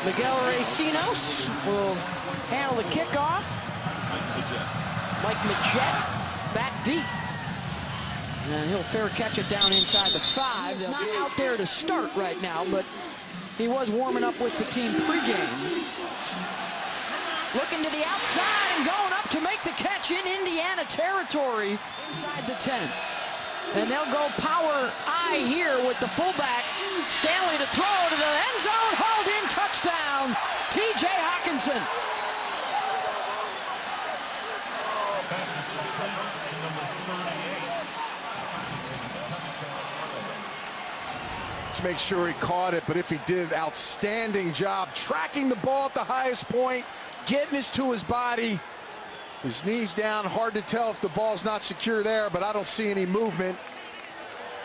Miguel Racinos will handle the kickoff. Mike Majette back deep. And he'll fair catch it down inside the 5. He's not out there to start right now, but he was warming up with the team pregame. Looking to the outside and going up to make the catch in Indiana territory inside the 10. And they'll go power I here with the fullback. Stanley to throw to the end zone. Hauled in, touchdown. T.J. Hockensen. Let's make sure he caught it, but if he did, outstanding job tracking the ball at the highest point, getting it to his body. His knees down, hard to tell if the ball's not secure there, but I don't see any movement.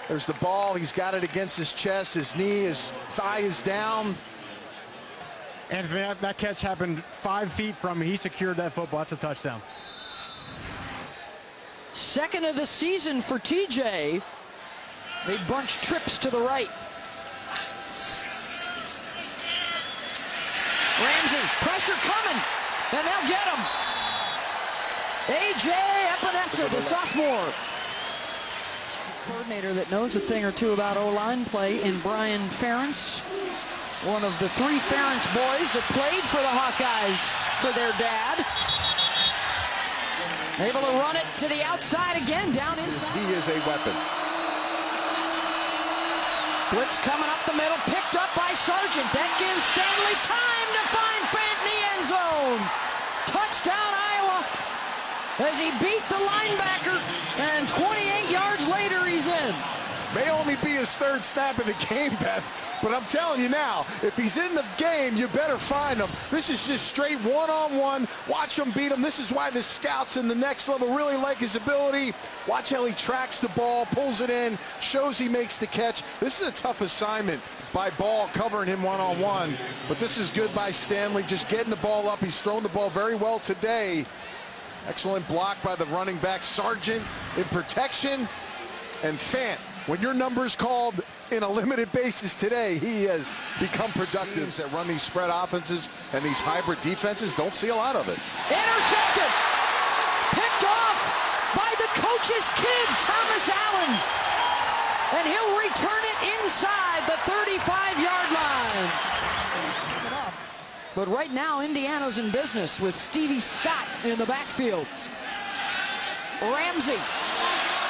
There's the ball, he's got it against his chest, his knee, his thigh is down. And that catch happened 5 feet from him. He secured that football. That's a touchdown. Second of the season for TJ. They bunch trips to the right. Ramsey, pressure coming, and they'll get him. A.J. Epinesa, the sophomore. Coordinator that knows a thing or two about O-line play in Brian Ferentz. One of the 3 Ferentz boys that played for the Hawkeyes for their dad. Able to run it to the outside again, down inside. He is a weapon. Blitz coming up the middle, picked up by Sargent. That gives Stanley time to find Fant in the end zone. Touchdown, Iowa, as he beat the linebacker, and 28 yards later, he's in. May only be his 3rd snap of the game, Beth, but I'm telling you now, if he's in the game, you better find him. This is just straight one-on-one. Watch him beat him. This is why the scouts in the next level really like his ability. Watch how he tracks the ball, pulls it in, shows he makes the catch. This is a tough assignment by Ball covering him one-on-one, but this is good by Stanley, just getting the ball up. He's thrown the ball very well today. Excellent block by the running back, Sargent in protection, and Fant. When your number's called in a limited basis today, he has become productive. That run these spread offenses and these hybrid defenses, don't see a lot of it. Intercepted. Picked off by the coach's kid, Thomas Allen. And he'll return it inside the 35-yard line. But right now, Indiana's in business with Stevie Scott in the backfield. Ramsey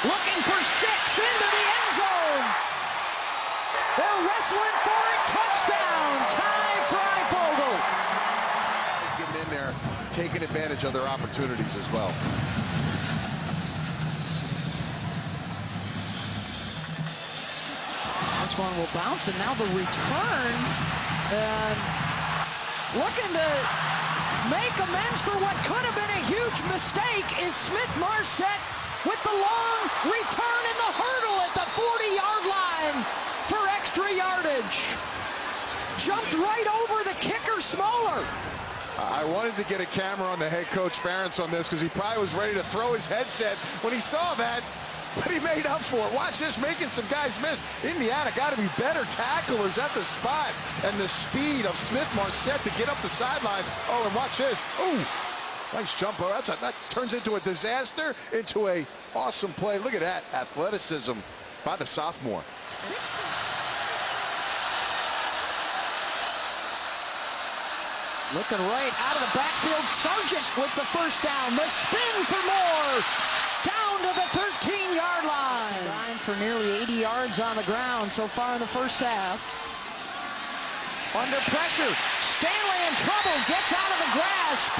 looking for 6 into the end zone. They're wrestling for it. Touchdown, Ty Freifogel. Getting in there, taking advantage of their opportunities as well. This one will bounce, and now the return. And looking to make amends for what could have been a huge mistake is Smith-Marset with the long return and the hurdle at the 40-yard line for extra yardage. Jumped right over the kicker, Smoller. I wanted to get a camera on the head coach Ferentz on this because he probably was ready to throw his headset when he saw that, but he made up for it. Watch this, making some guys miss. Indiana got to be better tacklers at the spot, and the speed of Smith-Marset to get up the sidelines. Oh, and watch this. Ooh. Nice jump. That turns into a disaster, into a awesome play. Look at that athleticism by the sophomore. Looking right out of the backfield. Sargent with the first down. The spin for more. Down to the 13-yard line. Line for nearly 80 yards on the ground so far in the first half. Under pressure. Stanley in trouble. Gets out of the grasp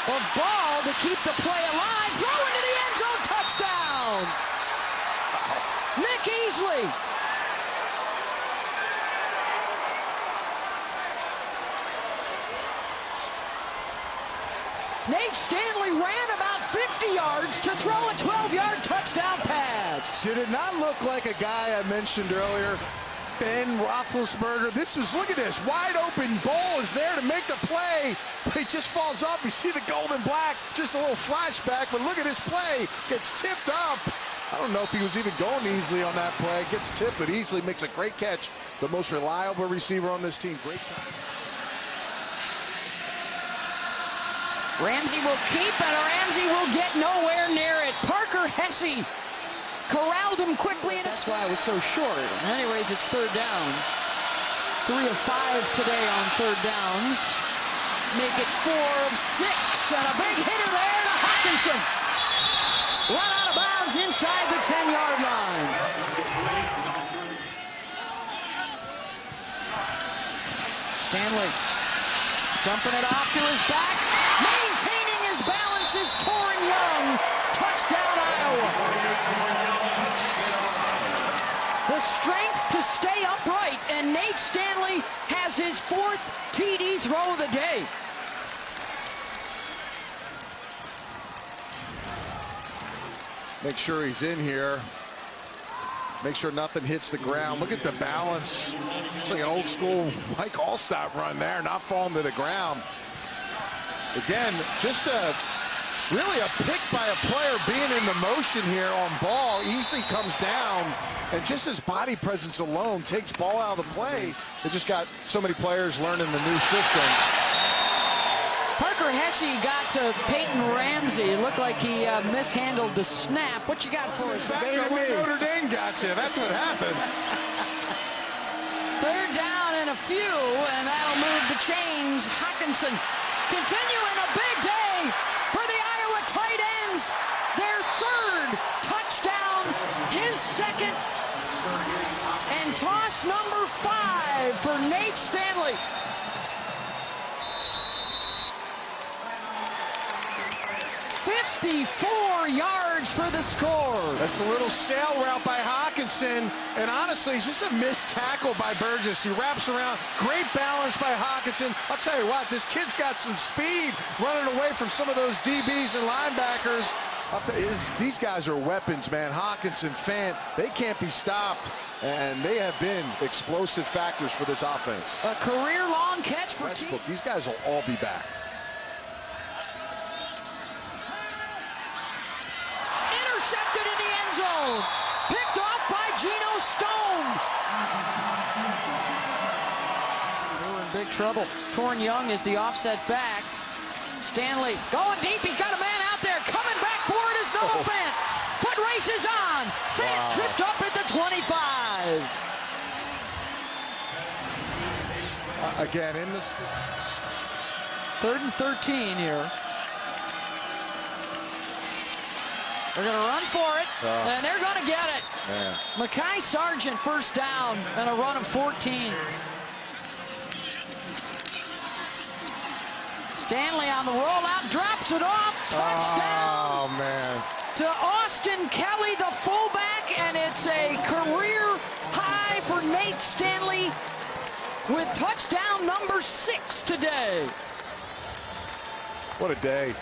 of Ball to keep the play alive. Throw into the end zone. Touchdown. Nick Easley. Nate Stanley ran about 50 yards to throw a 12-yard touchdown pass. Did it not look like a guy I mentioned earlier, Ben Roethlisberger? This was, look at this, wide open. Ball is there to make the play, but he just falls off. You see the gold and black, just a little flashback, but look at this play. Gets tipped up. I don't know if he was even going easily on that play. Gets tipped, but easily makes a great catch. The most reliable receiver on this team. Great catch. Ramsey will keep, and Ramsey will get nowhere near it. Parker Hesse corralled him quickly, and that's why it was so short. Anyways, it's third down. 3 of 5 today on third downs. Make it 4 of 6, and a big hitter there to Hockensen. Run out of bounds inside the 10-yard line. Stanley dumping it off to his back. Maintaining his balance is Torin Young. Touchdown, Iowa. The strength to stay upright, and Nate Stanley has his 4th TD throw of the day. Make sure he's in here. Make sure nothing hits the ground. Look at the balance. It's like an old school Mike Allstott run there, not falling to the ground. Again, just really a pick by a player being in the motion here on ball. Easily comes down, and just his body presence alone takes ball out of the play. They just got so many players learning the new system. Parker Hesse got to Peyton Ramsey. It looked like he mishandled the snap. What you got for us? Notre Dame got you. That's what happened. Third down and a few, and that'll move the chains. Hockensen continuing a big day for the Iowa tight ends. Their 3rd touchdown, his 2nd, and toss number 5 for Nate Stanley. 54 yards for the score. That's a little sail route by Hockensen, and honestly, it's just a missed tackle by Burgess. He wraps around. Great balance by Hockensen. I'll tell you what, this kid's got some speed running away from some of those DBs and linebackers. These guys are weapons, man. Hockensen, Fant, they can't be stopped, and they have been explosive factors for this offense. A career-long catch for Westbrook. These guys will all be back. Intercepted in the end zone. Picked off by Geno Stone. We're in big trouble. Torin Young is the offset back. Stanley going deep. He's got a man out there. Coming back for it is Noah Fant. Foot race is on. Fant tripped up at the 25. Again, in this 3rd and 13 here. They're going to run for it, and they're going to get it. Man. Mekhi Sargent first down and a run of 14. Stanley on the rollout, drops it off. Touchdown. Oh, man. To Austin Kelly, the fullback, and it's a career high for Nate Stanley with touchdown number 6 today. What a day.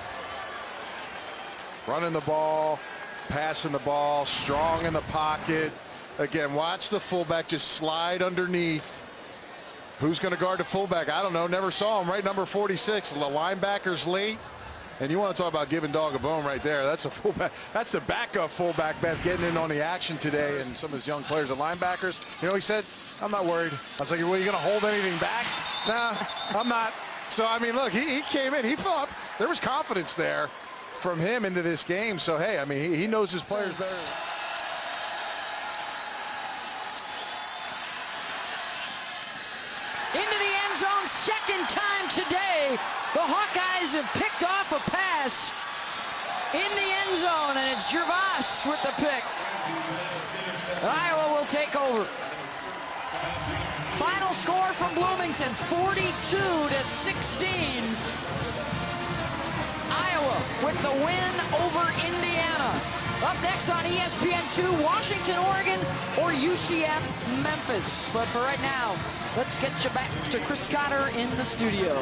Running the ball, passing the ball, strong in the pocket. Again, watch the fullback just slide underneath. Who's going to guard the fullback? I don't know. Never saw him. Right, number 46. The linebacker's late. And you want to talk about giving dog a bone right there. That's a fullback. That's the backup fullback, Beth, getting in on the action today. And some of his young players, the linebackers, you know, he said, I'm not worried. I was like, well, you going to hold anything back? Nah, I'm not. So, I mean, look, he came in. He thought there was confidence there from him into this game. So, hey, I mean, he knows his players better. Into the end zone, 2nd time today. The Hawkeyes have picked off a pass in the end zone, and it's Gervais with the pick. Iowa will take over. Final score from Bloomington, 42-16. Iowa with the win over Indiana. Up next on ESPN2, Washington, Oregon, or UCF, Memphis. But for right now, let's get you back to Chris Cotter in the studio.